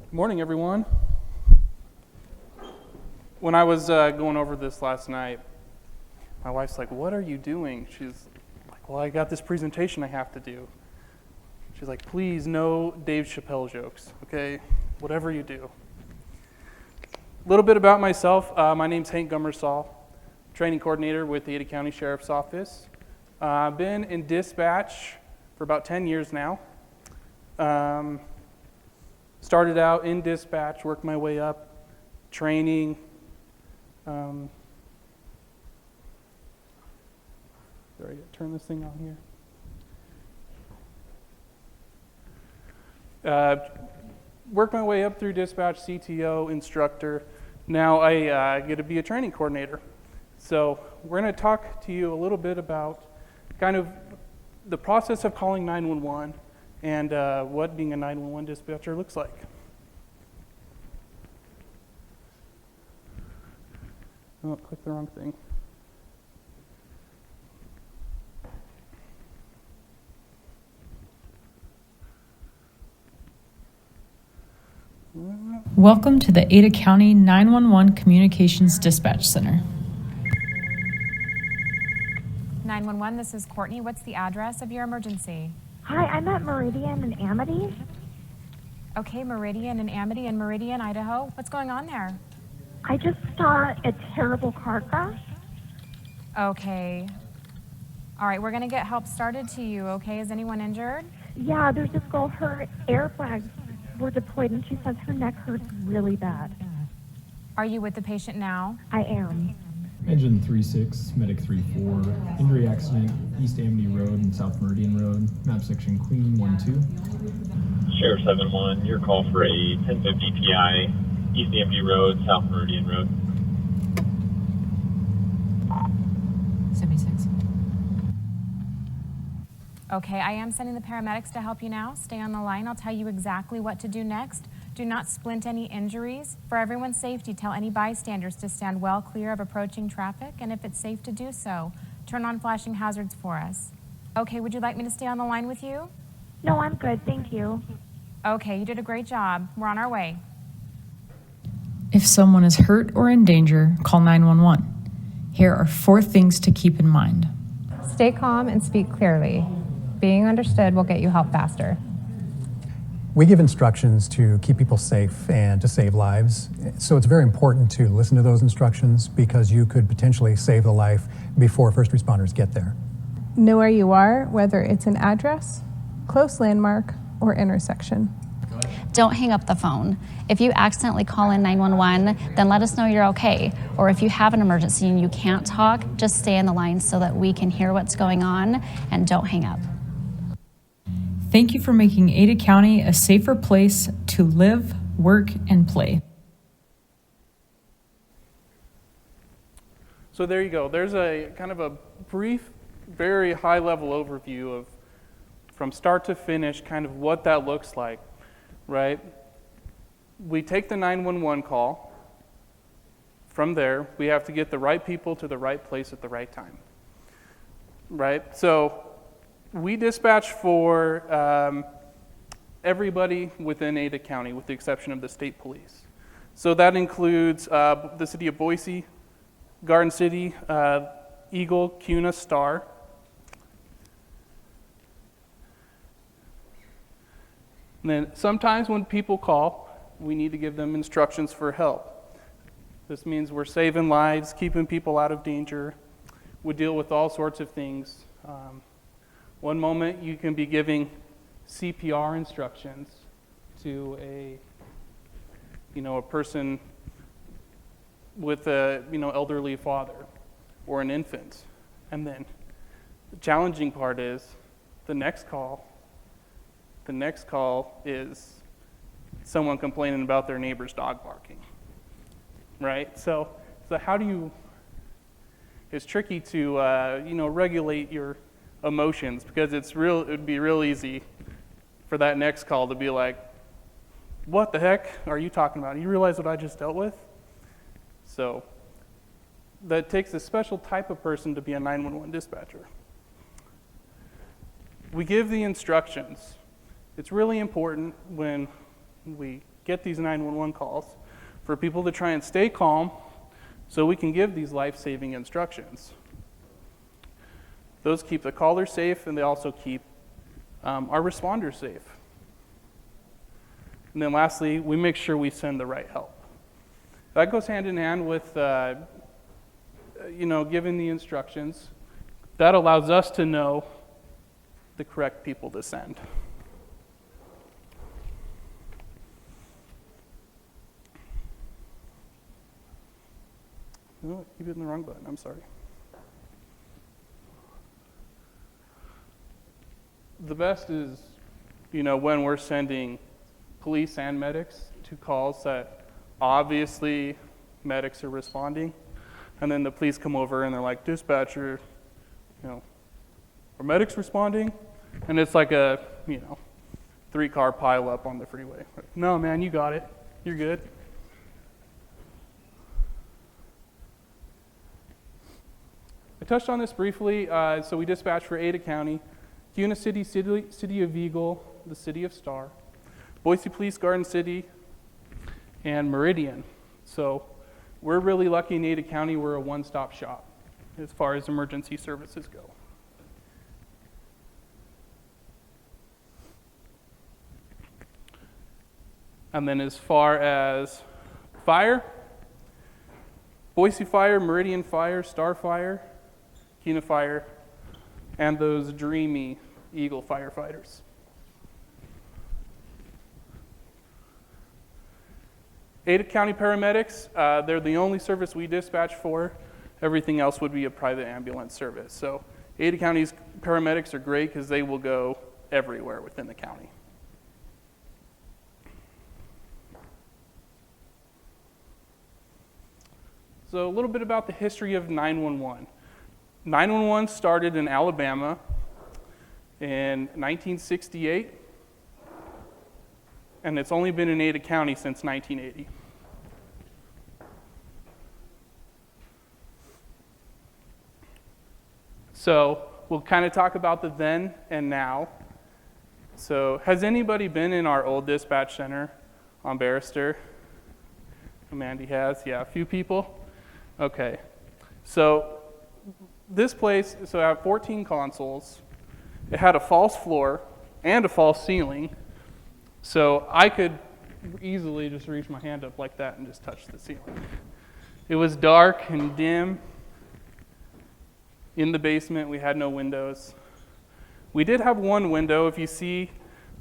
Good morning, everyone. When I was going over this last night, my wife's like, "What are you doing?" She's like, "Well, I got this presentation I have to do." She's like, "Please, no Dave Chappelle jokes, okay? Whatever you do." A little bit about myself. My name's Hank Gummersall, training coordinator with the Ada County Sheriff's Office. I've been in dispatch for about 10 years now. Started out in dispatch, worked my way up, training. Sorry, turn this thing on here. Worked my way up through dispatch, CTO, instructor. Now I get to be a training coordinator. So we're going to talk to you a little bit about kind of the process of calling 911 and what being a 911 dispatcher looks like. Oh, click the wrong thing. Welcome to the Ada County 911 Communications Dispatch Center. 911, this is Courtney. What's the address of your emergency? Hi, I'm at Meridian in Amity. Okay, Meridian and Amity in Meridian, Idaho. What's going on there? I just saw a terrible car crash. Okay. All right, we're going to get help started to you, okay? Is anyone injured? Yeah, there's this girl, her air flags were deployed and she says her neck hurts really bad. Are you with the patient now? I am. Engine 36, Medic 34, injury accident, East Amity Road and South Meridian Road, map section Queen 12. Sheriff 7-1, your call for a 1050 PI, East Amity Road, South Meridian Road. 76. Okay, I am sending the paramedics to help you now. Stay on the line. I'll tell you exactly what to do next. Do not splint any injuries. For everyone's safety, tell any bystanders to stand well clear of approaching traffic, and if it's safe to do so, turn on flashing hazards for us. Okay, would you like me to stay on the line with you? No, I'm good, thank you. Okay, you did a great job. We're on our way. If someone is hurt or in danger, call 911. Here are 4 things to keep in mind. Stay calm and speak clearly. Being understood will get you help faster. We give instructions to keep people safe and to save lives. So it's very important to listen to those instructions because you could potentially save the life before first responders get there. Know where you are, whether it's an address, close landmark, or intersection. Don't hang up the phone. If you accidentally call in 911, then let us know you're okay. Or if you have an emergency and you can't talk, just stay on the line so that we can hear what's going on and don't hang up. Thank you for making Ada County a safer place to live, work, and play. So there you go. There's a kind of a brief, very high-level overview of from start to finish, kind of what that looks like, right? We take the 911 call. From there, we have to get the right people to the right place at the right time, right? So we dispatch for everybody within Ada County, with the exception of the state police. So that includes the city of Boise, Garden City, Eagle, Cuna, Star. And then sometimes when people call, we need to give them instructions for help. This means we're saving lives, keeping people out of danger. We deal with all sorts of things. One moment you can be giving CPR instructions to a person with a elderly father or an infant. And then the challenging part is the next call is someone complaining about their neighbor's dog barking, right? So how do you, it's tricky to, regulate your emotions because it would be real easy for that next call to be like, what the heck are you talking about? You realize what I just dealt with? So that takes a special type of person to be a 911 dispatcher. We give the instructions. It's really important when we get these 911 calls, for people to try and stay calm so we can give these life-saving instructions. Those keep the caller safe, and they also keep our responders safe. And then lastly, we make sure we send the right help. That goes hand in hand with giving the instructions. That allows us to know the correct people to send. Oh, keep hitting the wrong button, I'm sorry. The best is, when we're sending police and medics to calls that obviously medics are responding, and then the police come over and they're like, dispatcher, are medics responding? And it's like a, 3-car pileup on the freeway. No, man, you got it. You're good. I touched on this briefly. So we dispatch for Ada County, Cuna City, City of Eagle, the City of Star, Boise Police, Garden City, and Meridian. So we're really lucky in Ada County. We're a one-stop shop as far as emergency services go. And then as far as fire, Boise Fire, Meridian Fire, Star Fire, Cuna Fire, and those dreamy Eagle firefighters. Ada County paramedics, they're the only service we dispatch for. Everything else would be a private ambulance service. So Ada County's paramedics are great because they will go everywhere within the county. So a little bit about the history of 911. 911 started in Alabama in 1968, and it's only been in Ada County since 1980. So we'll kind of talk about the then and now. So has anybody been in our old dispatch center on Barrister? Mandy has, yeah, a few people. Okay, so this place, I have 14 consoles. It had a false floor and a false ceiling, so I could easily just reach my hand up like that and just touch the ceiling. It was dark and dim. In the basement, we had no windows. We did have one window. If you see,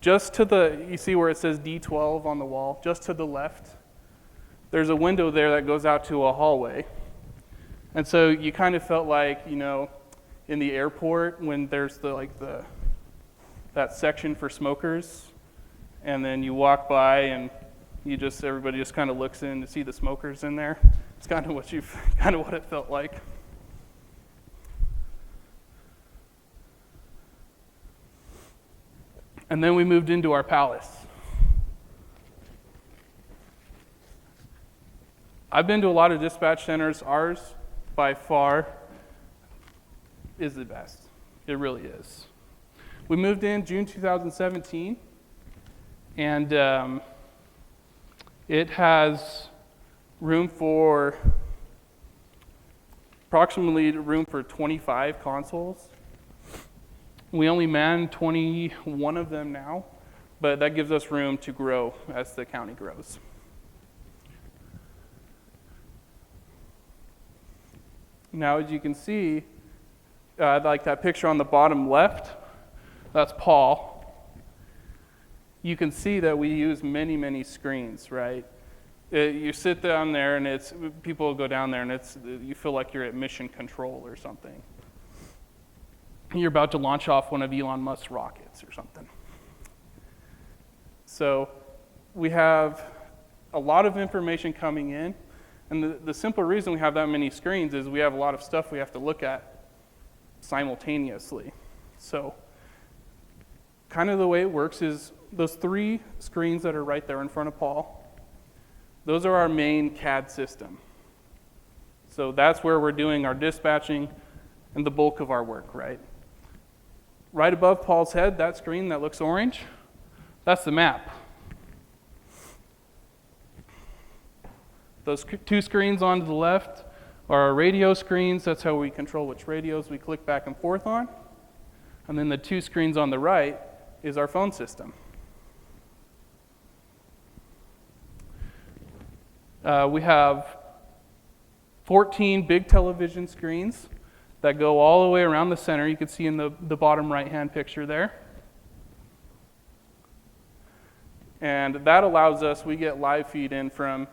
you see where it says D12 on the wall, just to the left, there's a window there that goes out to a hallway. And so you kind of felt like, in the airport when there's that section for smokers, and then you walk by and everybody just kind of looks in to see the smokers in there. It's kind of what it felt like. And then we moved into our palace. I've been to a lot of dispatch centers. Ours, by far, is the best. It really is. We moved in June 2017, and it has approximately room for 25 consoles. We only man 21 of them now, but that gives us room to grow as the county grows. Now, as you can see, like that picture on the bottom left, that's Paul. You can see that we use many, many screens, right? You sit down there and people go down there and you feel like you're at mission control or something. You're about to launch off one of Elon Musk's rockets or something. So we have a lot of information coming in. And the simple reason we have that many screens is we have a lot of stuff we have to look at simultaneously. So kind of the way it works is those 3 screens that are right there in front of Paul, those are our main CAD system. So that's where we're doing our dispatching and the bulk of our work, right? Right above Paul's head, that screen that looks orange, that's the map. Those two screens on to the left are our radio screens. That's how we control which radios we click back and forth on. And then the two screens on the right is our phone system. We have 14 big television screens that go all the way around the center. You can see in the bottom right-hand picture there. And that allows us, we get live feed in from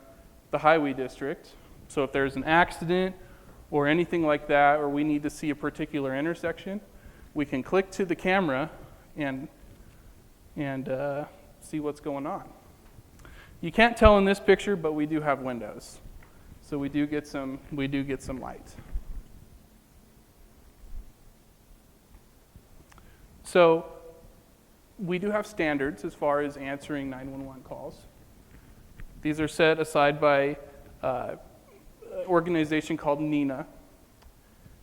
the highway district. So if there's an accident or anything like that, or we need to see a particular intersection, we can click to the camera and see what's going on. You can't tell in this picture, but we do have windows. So we do get some light. So we do have standards as far as answering 911 calls. These are set aside by an organization called NENA.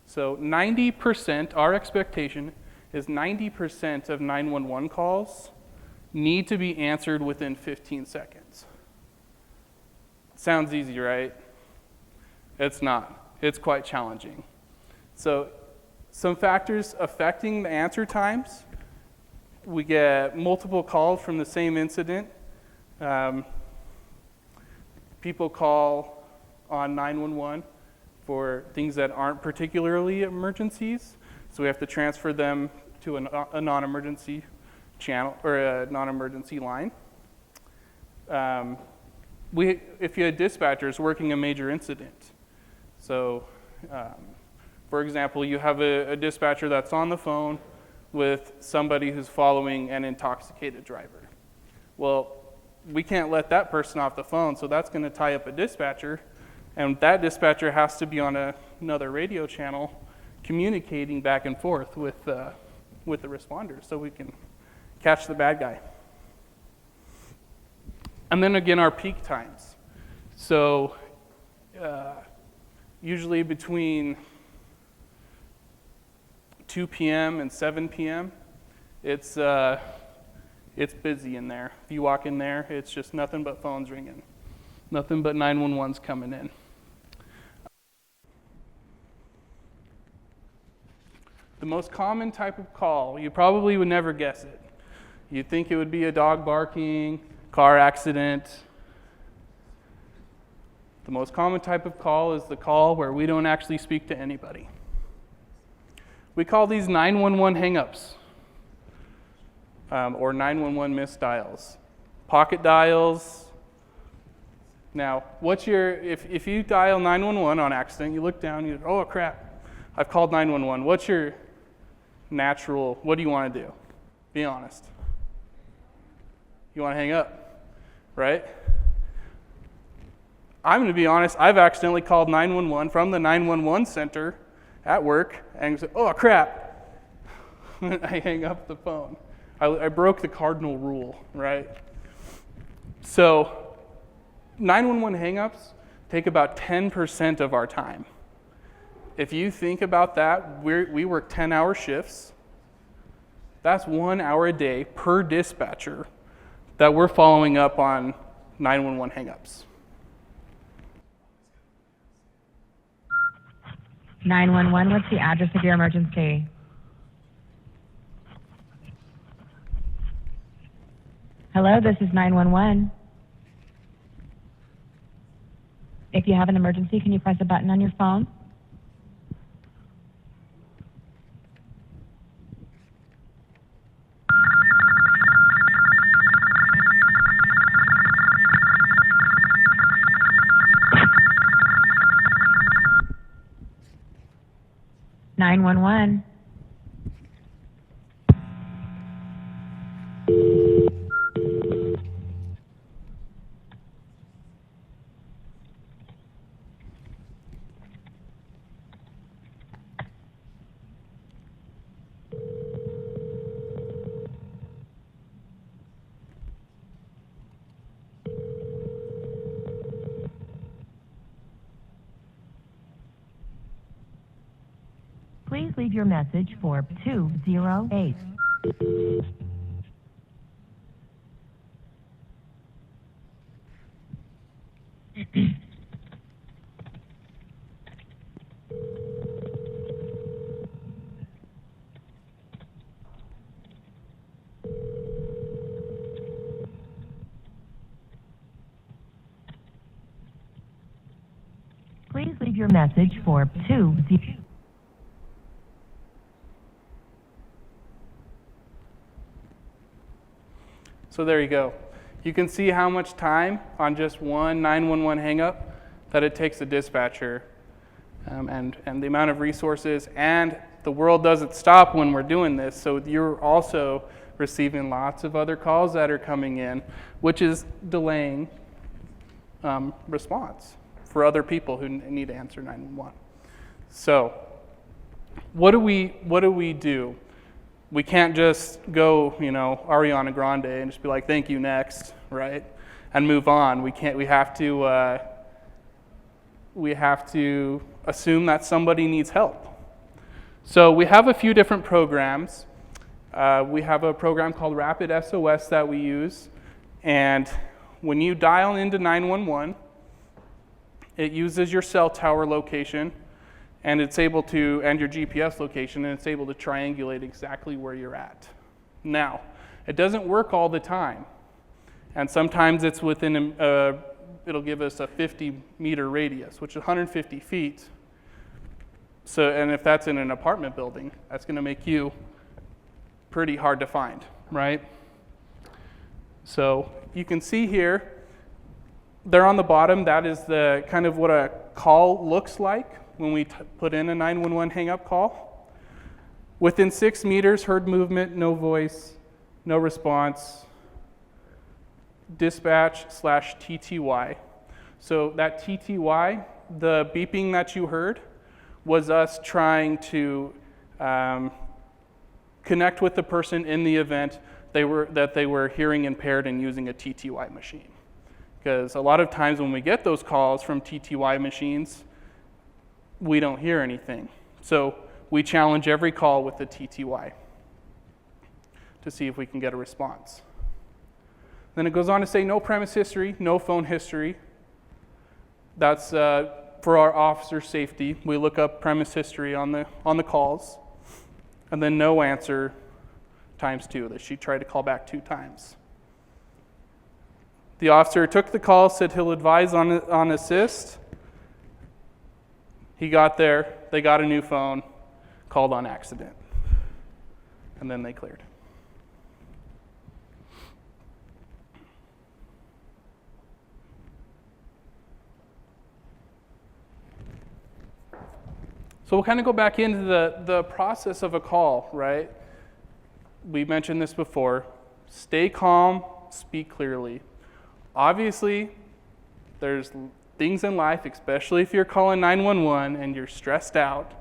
So 90%, our expectation is 90% of 911 calls need to be answered within 15 seconds. Sounds easy, right? It's not. It's quite challenging. So some factors affecting the answer times: we get multiple calls from the same incident. People call on 911 for things that aren't particularly emergencies, so we have to transfer them to a non-emergency channel or a non-emergency line. If you had dispatchers working a major incident, so for example, you have a dispatcher that's on the phone with somebody who's following an intoxicated driver. Well, we can't let that person off the phone, so that's going to tie up a dispatcher, and that dispatcher has to be on another radio channel communicating back and forth with the responders so we can catch the bad guy. And then again, our peak times. So usually between 2 p.m. and 7 p.m., it's busy in there. If you walk in there, it's just nothing but phones ringing, nothing but 911s coming in. The most common type of call, you probably would never guess it. You'd think it would be a dog barking, car accident. The most common type of call is the call where we don't actually speak to anybody. We call these 911 hang-ups, or 911 missed dials. Pocket dials. Now, if you dial 911 on accident, you look down, you go, oh crap, I've called 911. What's your natural, what do you want to do? Be honest. You want to hang up, right? I'm going to be honest, I've accidentally called 911 from the 911 center at work and said, oh crap, I hang up the phone. I broke the cardinal rule, right? So 911 hang-ups take about 10% of our time. If you think about that, we work 10-hour shifts. That's 1 hour a day per dispatcher that we're following up on 911 hang-ups. 911, what's the address of your emergency? Hello, this is 911. If you have an emergency, can you press a button on your phone? (911) Please leave your message for 208. leave your message for 2. So there you go. You can see how much time on just one 911 hang-up that it takes a dispatcher, and the amount of resources, and the world doesn't stop when we're doing this, so you're also receiving lots of other calls that are coming in, which is delaying response for other people who need to answer 911. So what do we do? We can't just go, Ariana Grande and just be like, thank you, next, right? And move on. We have to assume that somebody needs help. So we have a few different programs. We have a program called Rapid SOS that we use. And when you dial into 911, it uses your cell tower location and your GPS location, and it's able to triangulate exactly where you're at. Now, it doesn't work all the time. And sometimes it's within it'll give us a 50-meter radius, which is 150 feet. So, and if that's in an apartment building, that's going to make you pretty hard to find, right? So you can see here, there on the bottom, that is the kind of what a call looks like when we put in a 911 hang-up call. Within 6 meters, heard movement, no voice, no response, dispatch/TTY. So that TTY, the beeping that you heard, was us trying to connect with the person in the event that they were hearing impaired and using a TTY machine. Because a lot of times when we get those calls from TTY machines, we don't hear anything. So we challenge every call with the TTY to see if we can get a response. Then it goes on to say no premise history, no phone history. That's for our officer safety. We look up premise history on the calls. And then no answer ×2, that she tried to call back 2 times. The officer took the call, said he'll advise on assist. He got there, they got a new phone, called on accident. And then they cleared. So we'll kind of go back into the process of a call, right? We mentioned this before. Stay calm, speak clearly. Obviously, there's things in life, especially if you're calling 911 and you're stressed out,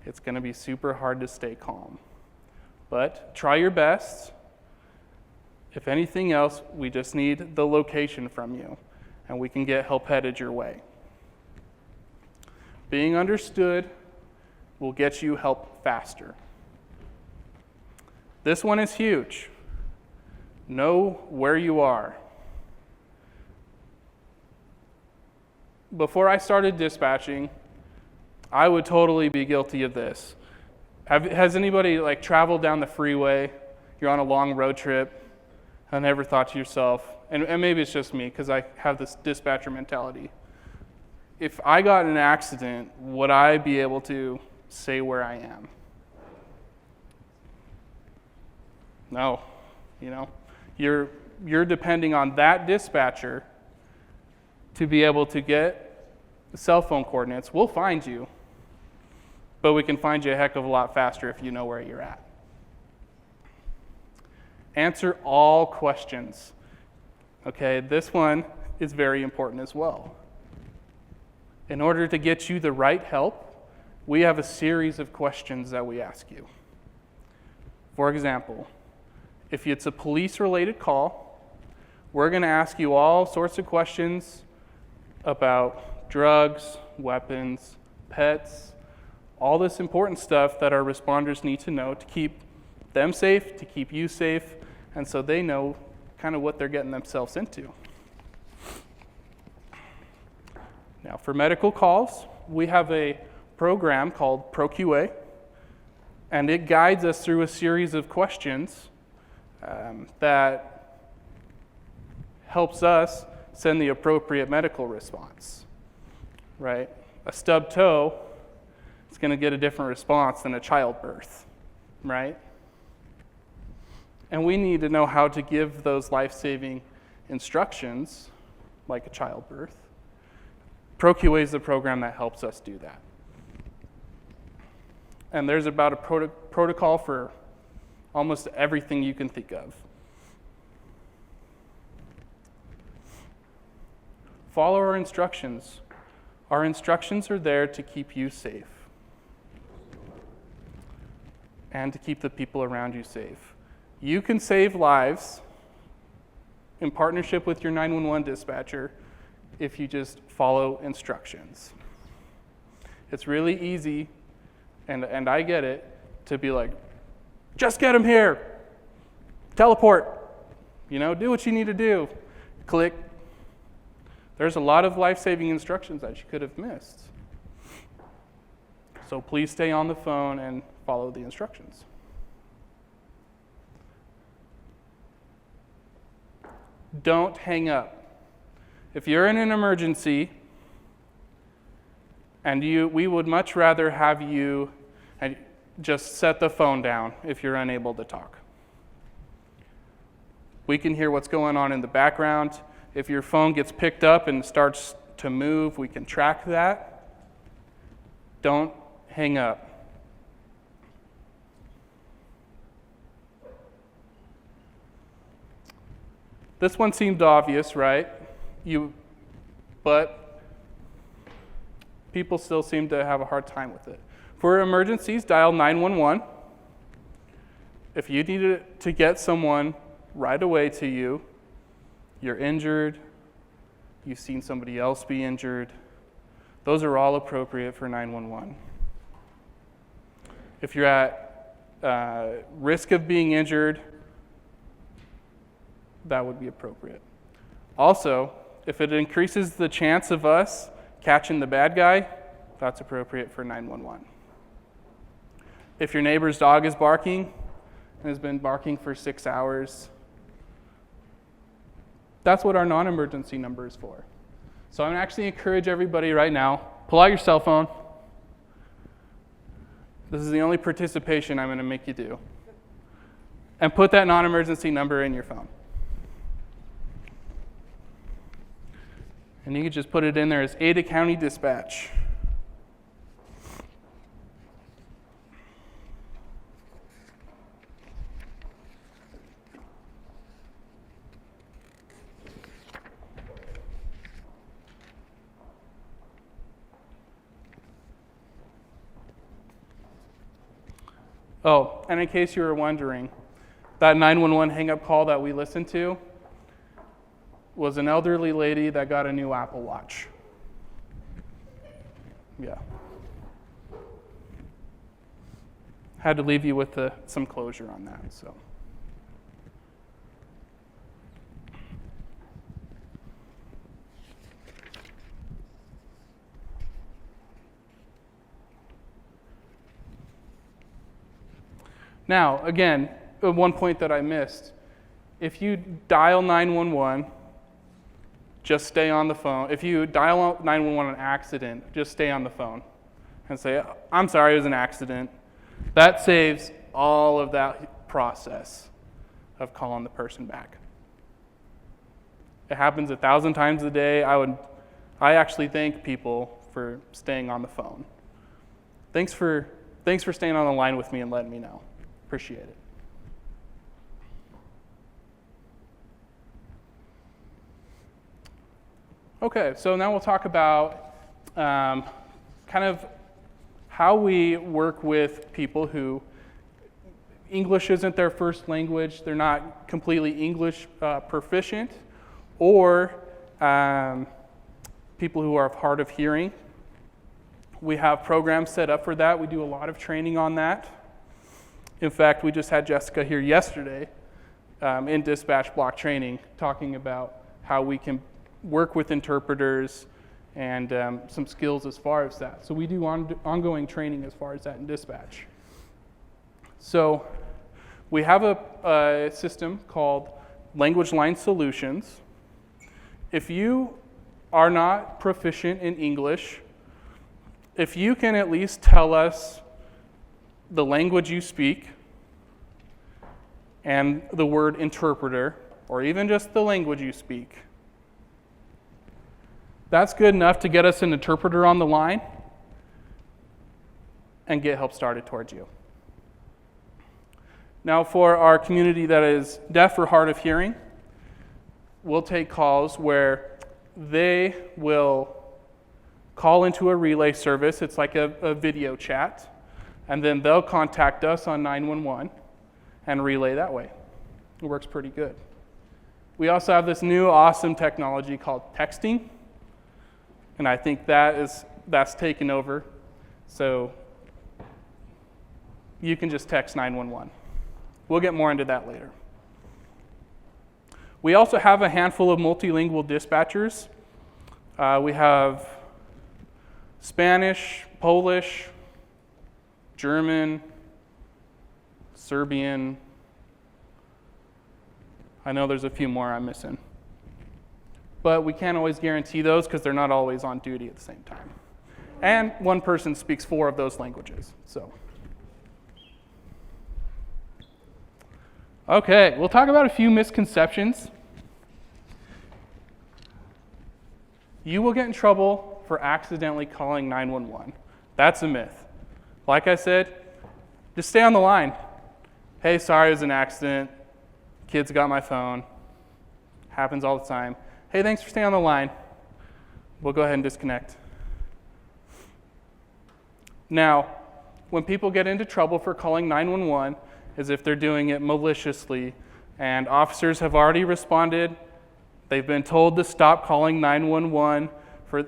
it's going to be super hard to stay calm. But try your best. If anything else, we just need the location from you, and we can get help headed your way. Being understood will get you help faster. This one is huge. Know where you are. Before I started dispatching, I would totally be guilty of this. Has anybody traveled down the freeway? You're on a long road trip and ever thought to yourself, and maybe it's just me because I have this dispatcher mentality. If I got in an accident, would I be able to say where I am? No, you're depending on that dispatcher to be able to get the cell phone coordinates. We'll find you, but we can find you a heck of a lot faster if you know where you're at. Answer all questions. Okay, this one is very important as well. In order to get you the right help, we have a series of questions that we ask you. For example, if it's a police-related call, we're going to ask you all sorts of questions about drugs, weapons, pets, all this important stuff that our responders need to know to keep them safe, to keep you safe, and so they know kind of what they're getting themselves into. Now, for medical calls, we have a program called ProQA, and it guides us through a series of questions that helps us send the appropriate medical response, right? A stubbed toe is going to get a different response than a childbirth, right? And we need to know how to give those life-saving instructions, like a childbirth. ProQA is the program that helps us do that. And there's about a protocol for almost everything you can think of. Follow our instructions. Our instructions are there to keep you safe and to keep the people around you safe. You can save lives in partnership with your 911 dispatcher if you just follow instructions. It's really easy, and I get it, to be like, just get him here, teleport, do what you need to do, click. There's a lot of life-saving instructions that you could have missed. So please stay on the phone and follow the instructions. Don't hang up. If you're in an emergency, and we would much rather have you just set the phone down if you're unable to talk. We can hear what's going on in the background. If your phone gets picked up and starts to move, we can track that. Don't hang up. This one seemed obvious, right? But people still seem to have a hard time with it. For emergencies, dial 911. If you need to get someone right away to you, you're injured, you've seen somebody else be injured, those are all appropriate for 911. If you're at risk of being injured, that would be appropriate. Also, if it increases the chance of us catching the bad guy, that's appropriate for 911. If your neighbor's dog is barking and has been barking for 6 hours, that's what our non-emergency number is for. So I'm actually encourage everybody right now, pull out your cell phone. This is the only participation I'm going to make you do. And put that non-emergency number in your phone. And you can just put it in there as Ada County Dispatch. Oh, and in case you were wondering, that 911 hang-up call that we listened to was an elderly lady that got a new Apple Watch. Yeah. Had to leave you with some closure on that, so. Now, again, one point that I missed. If you dial 911, just stay on the phone. If you dial 911 on an accident, just stay on the phone and say, I'm sorry, it was an accident. That saves all of that process of calling the person back. It happens 1,000 times a day. I actually thank people for staying on the phone. Thanks for staying on the line with me and letting me know. Appreciate it. Okay, so now we'll talk about kind of how we work with people who English isn't their first language, they're not completely English proficient, or people who are hard of hearing. We have programs set up for that. We do a lot of training on that. In fact, we just had Jessica here yesterday in dispatch block training talking about how we can work with interpreters and some skills as far as that. So we do ongoing training as far as that in dispatch. So we have a system called Language Line Solutions. If you are not proficient in English, if you can at least tell us the language you speak and the word interpreter, or even just the language you speak, that's good enough to get us an interpreter on the line and get help started towards you. Now, for our community that is deaf or hard of hearing, we'll take calls where they will call into a relay service. It's like a video chat, and then they'll contact us on 911 and relay that way. It works pretty good. We also have this new awesome technology called texting, and I think that's taken over. So you can just text 911. We'll get more into that later. We also have a handful of multilingual dispatchers. We have Spanish, Polish, German, Serbian. I know there's a few more I'm missing. But we can't always guarantee those because they're not always on duty at the same time. And one person speaks 4 of those languages. So, okay, we'll talk about a few misconceptions. You will get in trouble for accidentally calling 911. That's a myth. Like I said, just stay on the line. Hey, sorry, it was an accident. Kids got my phone. Happens all the time. Hey, thanks for staying on the line. We'll go ahead and disconnect. Now, when people get into trouble for calling 911, is if they're doing it maliciously, and officers have already responded. They've been told to stop calling 911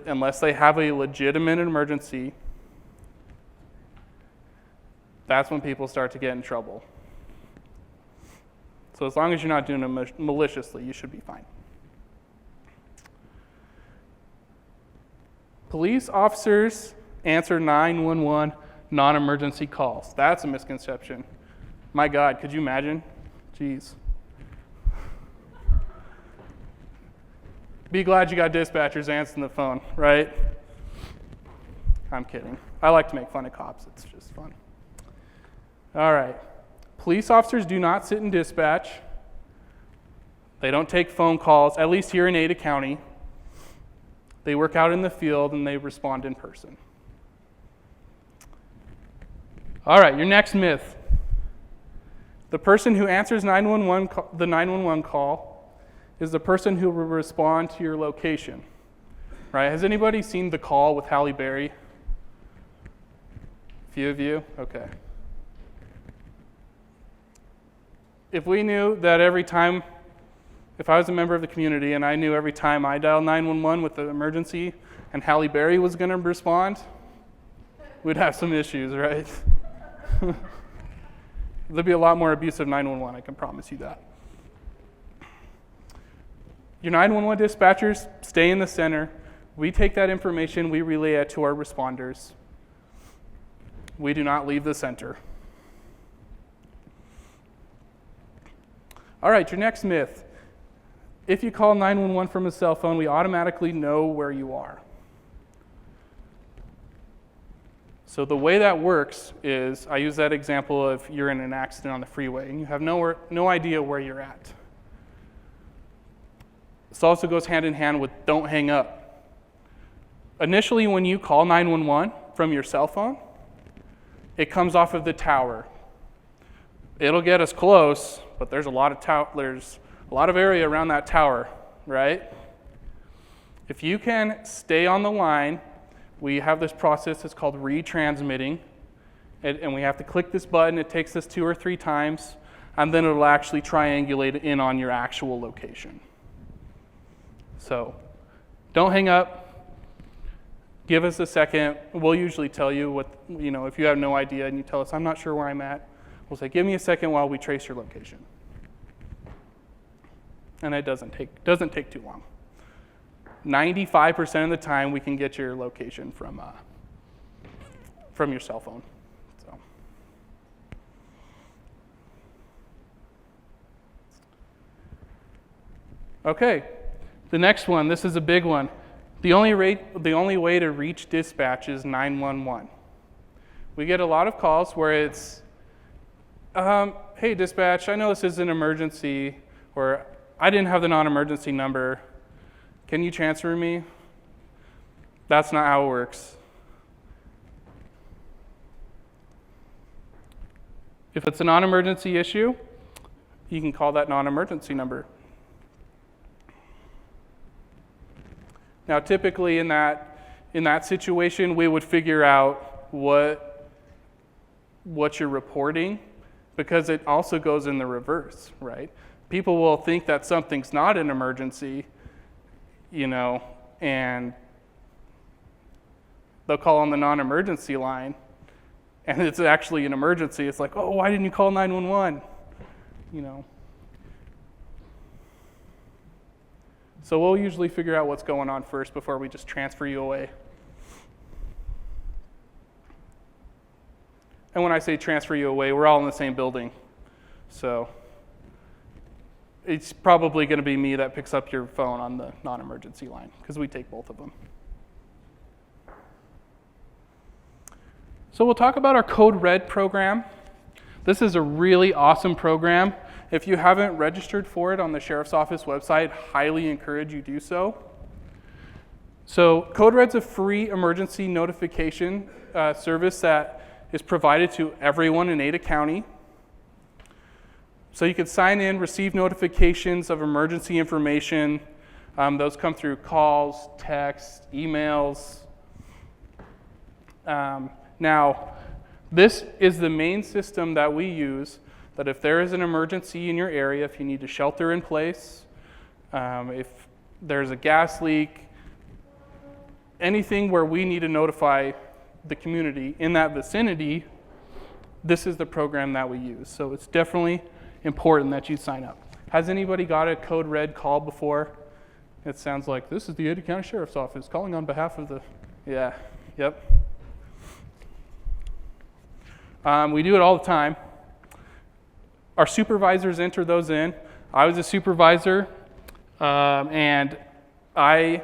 unless they have a legitimate emergency. That's when people start to get in trouble. So as long as you're not doing it maliciously, you should be fine. Police officers answer 911 non-emergency calls. That's a misconception. My God, could you imagine? Jeez. Be glad you got dispatchers answering the phone, right? I'm kidding. I like to make fun of cops. It's just fun. All right. Police officers do not sit in dispatch. They don't take phone calls, at least here in Ada County. They work out in the field and they respond in person. All right, your next myth. The person who answers the 911 call is the person who will respond to your location. Right? Has anybody seen The Call with Halle Berry? A few of you? Okay. If we knew that every time, if I was a member of the community and I knew every time I dialed 911 with an emergency and Halle Berry was going to respond, we'd have some issues, right? There'd be a lot more abusive 911, I can promise you that. Your 911 dispatchers stay in the center. We take that information, we relay it to our responders. We do not leave the center. All right, your next myth. If you call 911 from a cell phone, we automatically know where you are. So the way that works is, I use that example of you're in an accident on the freeway and you have no idea where you're at. This also goes hand in hand with don't hang up. Initially, when you call 911 from your cell phone, it comes off of the tower. It'll get us close, but there's a lot of area around that tower, right? If you can stay on the line, we have this process that's called retransmitting, and we have to click this button. It takes us 2 or 3 times, and then it'll actually triangulate in on your actual location. So don't hang up. Give us a second. We'll usually tell you if you have no idea and you tell us, I'm not sure where I'm at, we'll say, give me a second while we trace your location. And it doesn't take too long. 95% of the time we can get your location from your cell phone. So. Okay, the next one, this is a big one. The only way to reach dispatch is 911. We get a lot of calls where it's, hey dispatch, I know this is an emergency, or I didn't have the non-emergency number. Can you transfer me? That's not how it works. If it's a non-emergency issue, you can call that non-emergency number. Now, typically in that situation, we would figure out what you're reporting, because it also goes in the reverse, right? People will think that something's not an emergency, and they'll call on the non-emergency line, and it's actually an emergency. It's like, oh, why didn't you call 911? So we'll usually figure out what's going on first before we just transfer you away. And when I say transfer you away, we're all in the same building. So it's probably going to be me that picks up your phone on the non-emergency line, because we take both of them. So we'll talk about our Code Red program. This is a really awesome program. If you haven't registered for it on the Sheriff's Office website, highly encourage you do so. So Code Red's a free emergency notification service that is provided to everyone in Ada County. So you can sign in, receive notifications of emergency information. Those come through calls, texts, emails. Now, this is the main system that we use, that if there is an emergency in your area, if you need to shelter in place, if there's a gas leak, anything where we need to notify the community in that vicinity, this is the program that we use. So it's definitely important that you sign up. Has anybody got a Code Red call before? It sounds like, this is the Ada County Sheriff's Office calling on behalf of the, yeah, yep. We do it all the time. Our supervisors enter those in. I was a supervisor, and I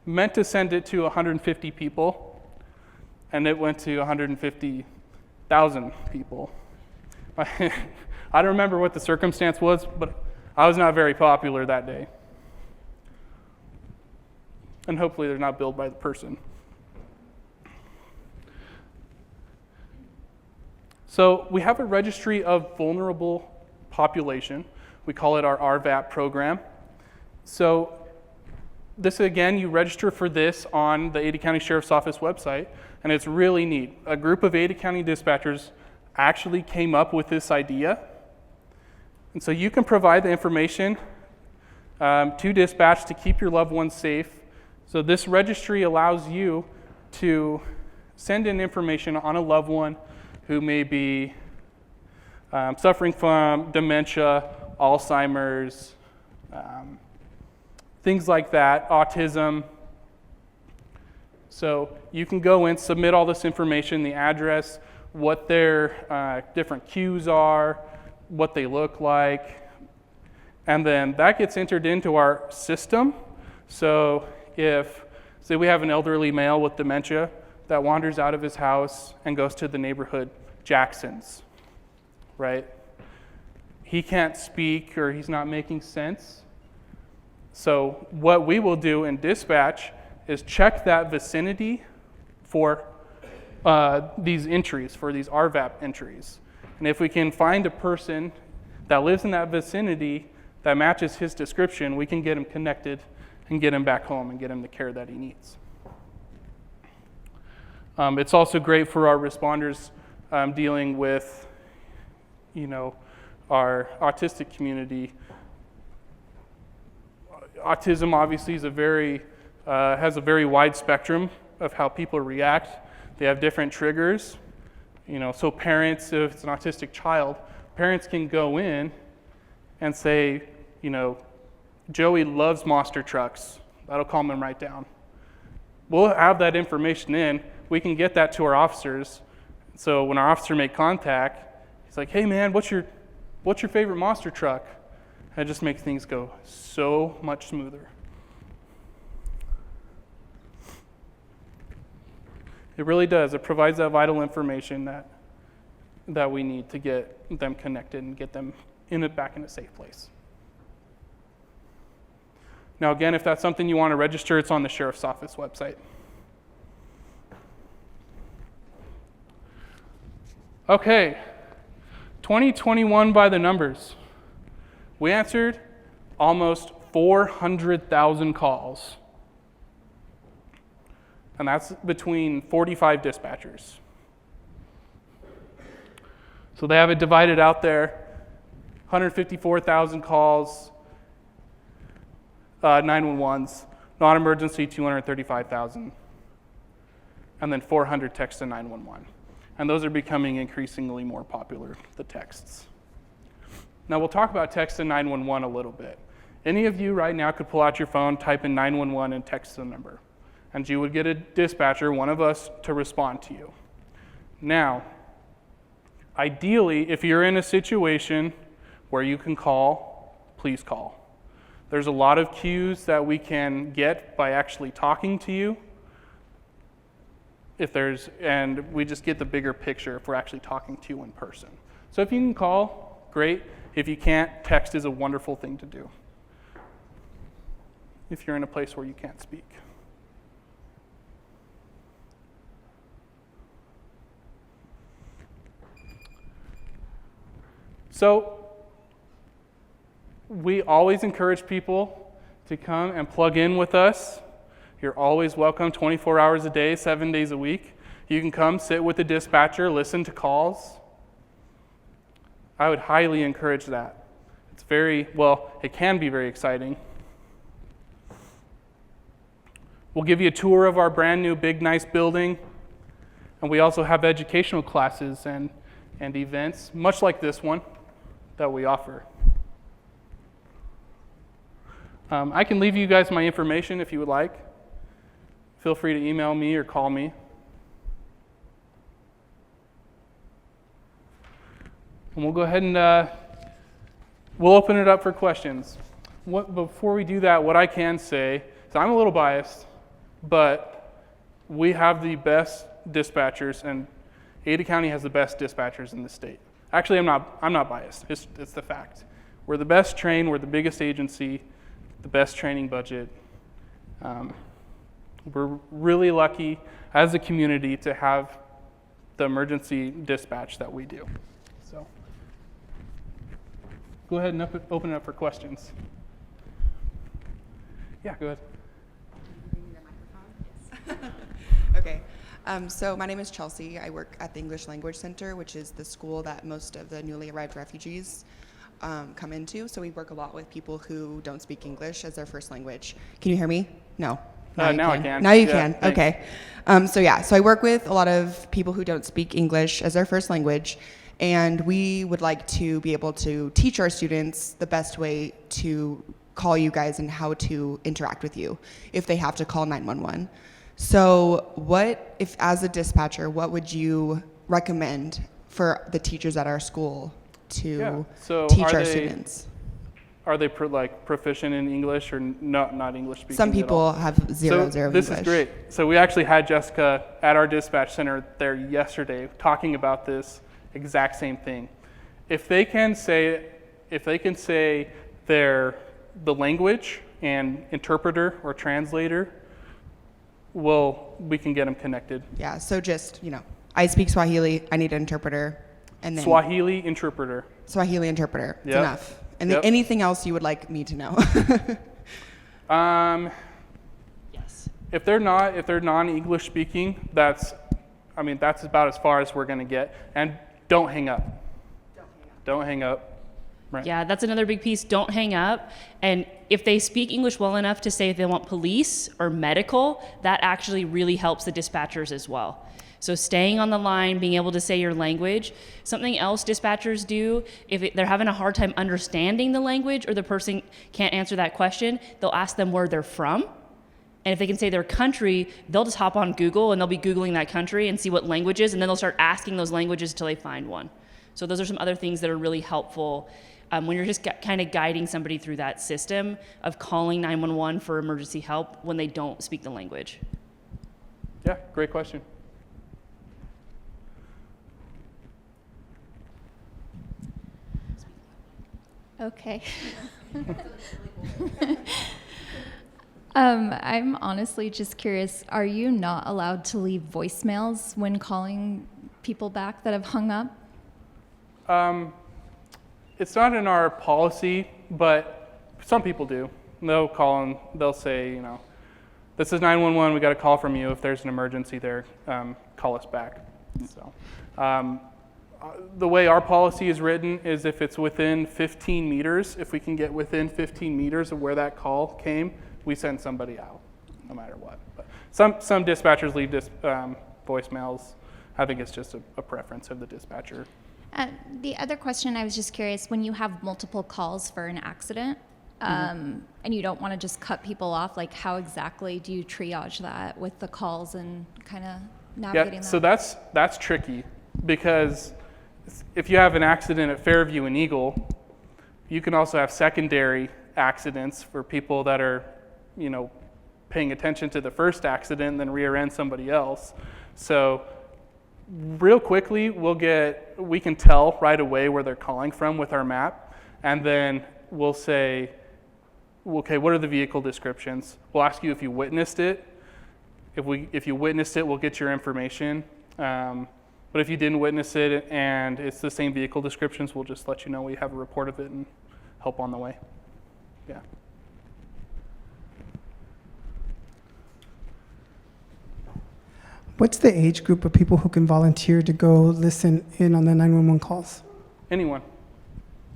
meant to send it to 150 people, and it went to 150,000 people. I don't remember what the circumstance was, but I was not very popular that day. And hopefully they're not billed by the person. So we have a registry of vulnerable population. We call it our RVAP program. So this, again, you register for this on the Ada County Sheriff's Office website, and it's really neat. A group of Ada County dispatchers actually came up with this idea. And so you can provide the information to dispatch to keep your loved ones safe. So this registry allows you to send in information on a loved one who may be suffering from dementia, Alzheimer's, things like that, autism. So you can go in, submit all this information, the address, what their different cues are, what they look like, and then that gets entered into our system. So if, say we have an elderly male with dementia that wanders out of his house and goes to the neighborhood Jackson's, right? He can't speak or he's not making sense. So what we will do in dispatch is check that vicinity for these entries, for these RVAP entries. And if we can find a person that lives in that vicinity that matches his description, we can get him connected and get him back home and get him the care that he needs. It's also great for our responders dealing with, our autistic community. Autism obviously is has a very wide spectrum of how people react. They have different triggers. So parents, if it's an autistic child, parents can go in and say, Joey loves monster trucks. That'll calm him right down. We'll have that information in. We can get that to our officers. So when our officer make contact, he's like, hey man, what's your favorite monster truck? That just makes things go so much smoother. It really does. It provides that vital information that we need to get them connected and get them back in a safe place. Now, again, if that's something you want to register, it's on the Sheriff's Office website. Okay, 2021 by the numbers. We answered almost 400,000 calls. And that's between 45 dispatchers. So they have it divided out there, 154,000 calls, 911s, non-emergency 235,000, and then 400 texts to 911. And those are becoming increasingly more popular, the texts. Now we'll talk about text to 911 a little bit. Any of you right now could pull out your phone, type in 911 and text the number. And you would get a dispatcher, one of us, to respond to you. Now, ideally, if you're in a situation where you can call, please call. There's a lot of cues that we can get by actually talking to you. And we just get the bigger picture if we're actually talking to you in person. So if you can call, great. If you can't, text is a wonderful thing to do if you're in a place where you can't speak. So we always encourage people to come and plug in with us. You're always welcome 24 hours a day, 7 days a week. You can come sit with the dispatcher, listen to calls. I would highly encourage that. It can be very exciting. We'll give you a tour of our brand new big nice building. And we also have educational classes and events, much like this one, that we offer. I can leave you guys my information if you would like. Feel free to email me or call me. And we'll go ahead and we'll open it up for questions. Before we do that, what I can say, so I'm a little biased, but we have the best dispatchers, and Ada County has the best dispatchers in the state. Actually, I'm not biased. It's the fact. We're the best trained. We're the biggest agency, the best training budget. We're really lucky as a community to have the emergency dispatch that we do. So go ahead and open it up for questions. Yeah, go ahead. Okay. So my name is Chelsea. I work at the English Language Center, which is the school that most of the newly arrived refugees come into. So we work a lot with people who don't speak English as their first language. Can you hear me? No. Now I can. Now you Yeah, can. thanks. Okay. So I work with a lot of people who don't speak English as their first language, and we would like to be able to teach our students the best way to call you guys and how to interact with you if they have to call 911. So if as a dispatcher, what would you recommend for the teachers at our school to teach our students? Are they proficient in English or not English speaking? Some people have zero English. This is great. So we actually had Jessica at our dispatch center there yesterday talking about this exact same thing. If they can say the language and interpreter or translator, we can get them connected. Yeah, so just, I speak Swahili, I need an interpreter. And then Swahili interpreter. It's Yep. enough. And then anything else you would like me to know? Yes. If they're non-English speaking, that's about as far as we're going to get. And don't hang up. Don't hang up. Right. Yeah, that's another big piece. Don't hang up. And if they speak English well enough to say if they want police or medical, that actually really helps the dispatchers as well. So staying on the line, being able to say your language. Something else dispatchers do, if they're having a hard time understanding the language or the person can't answer that question, they'll ask them where they're from. And if they can say their country, they'll just hop on Google and they'll be Googling that country and see what languages, and then they'll start asking those languages until they find one. So those are some other things that are really helpful when you're just kind of guiding somebody through that system of calling 911 for emergency help when they don't speak the language. Yeah, great question. Okay. I'm honestly just curious, are you not allowed to leave voicemails when calling people back that have hung up? It's not in our policy, but some people do. They'll call and they'll say, you know, this is 911, we got a call from you. If there's an emergency there, call us back. So, the way our policy is written is if it's within 15 meters, if we can get within 15 meters of where that call came, we send somebody out, no matter what. But some dispatchers leave voicemails. I think it's just a preference of the dispatcher. The other question, I was just curious, when you have multiple calls for an accident, and you don't want to just cut people off, like how exactly do you triage that with the calls and kind of navigating that? So that's tricky, because if you have an accident at Fairview and Eagle, you can also have secondary accidents for people that are, you know, paying attention to the first accident and then rear end somebody else. So real quickly, we can tell right away where they're calling from with our map, and then we'll say, okay, what are the vehicle descriptions? We'll ask you if you witnessed it. If you witnessed it, we'll get your information. But if you didn't witness it and it's the same vehicle descriptions, we'll just let you know we have a report of it and help on the way. Yeah. What's the age group of people who can volunteer to go listen in on the 911 calls? Anyone.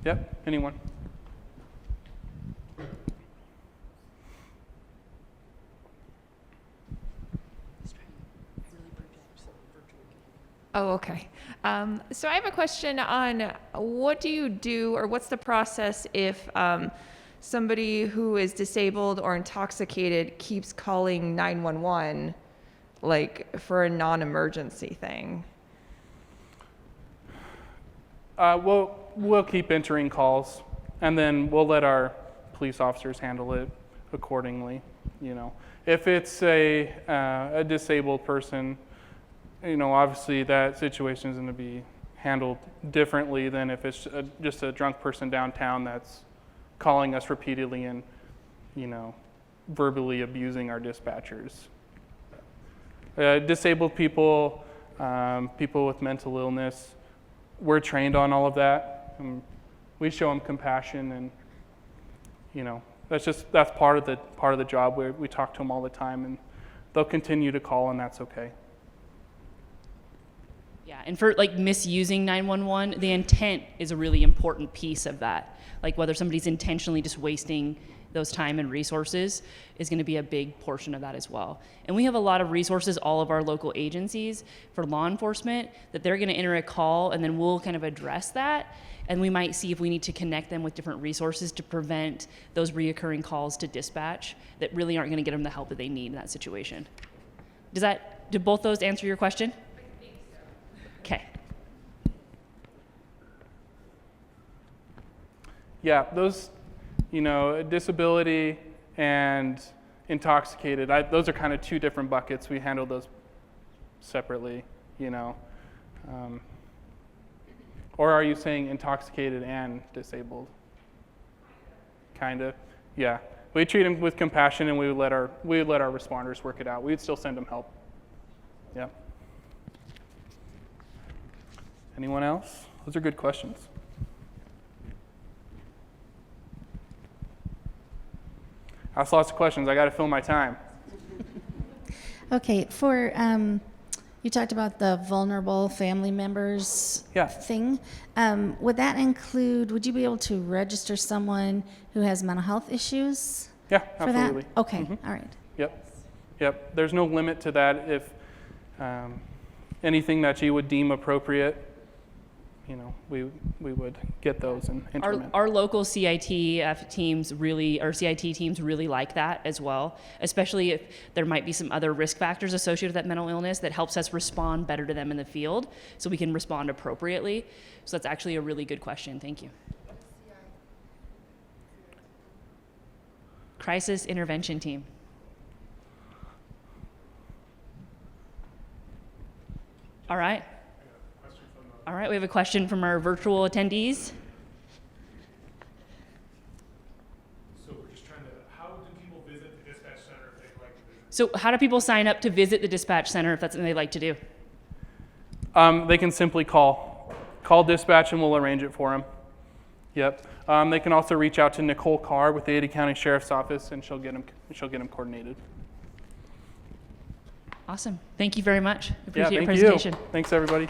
Yep, anyone. Oh, okay. So I have a question on what do you do, or what's the process if somebody who is disabled or intoxicated keeps calling 911, like for a non-emergency thing? We'll keep entering calls, and then we'll let our police officers handle it accordingly. You know, if it's a disabled person, you know, obviously that situation is going to be handled differently than if it's just a drunk person downtown that's calling us repeatedly and, you know, verbally abusing our dispatchers. Disabled people, people with mental illness, we're trained on all of that. We show them compassion, and, you know, that's part of the job. We talk to them all the time, and they'll continue to call, and that's okay. Yeah, and for like misusing 911, the intent is a really important piece of that. Like whether somebody's intentionally just wasting those time and resources is going to be a big portion of that as well. And we have a lot of resources, all of our local agencies for law enforcement, that they're going to enter a call and then we'll kind of address that. And we might see if we need to connect them with different resources to prevent those reoccurring calls to dispatch that really aren't going to get them the help that they need in that situation. Did both those answer your question? Okay. Yeah, those, you know, disability and intoxicated, those are kind of two different buckets. We handle those separately, you know. Or are you saying intoxicated and disabled? Kind of, yeah. We treat them with compassion, and we would let our responders work it out. We'd still send them help. Yeah. Anyone else? Those are good questions. Ask lots of questions. I got to fill my time. Okay, you talked about the vulnerable family members thing. Would you be able to register someone who has mental health issues? Yeah, for absolutely. that? Okay, all right. Yep. There's no limit to that. If anything that you would deem appropriate, you know, we would get those and implement. Our local CIT teams really like that as well, especially if there might be some other risk factors associated with that mental illness that helps us respond better to them in the field so we can respond appropriately. So that's actually a really good question. Thank you. Crisis intervention team. All right. All right, we have a question from our virtual attendees. So how do people sign up to visit the dispatch center if that's something they'd like to do? They can simply call dispatch and we'll arrange it for them. Yep. They can also reach out to Nicole Carr with the Ada County Sheriff's Office, and she'll get them coordinated. Awesome. Thank you very much. Appreciate your thank presentation. you. Thanks, everybody.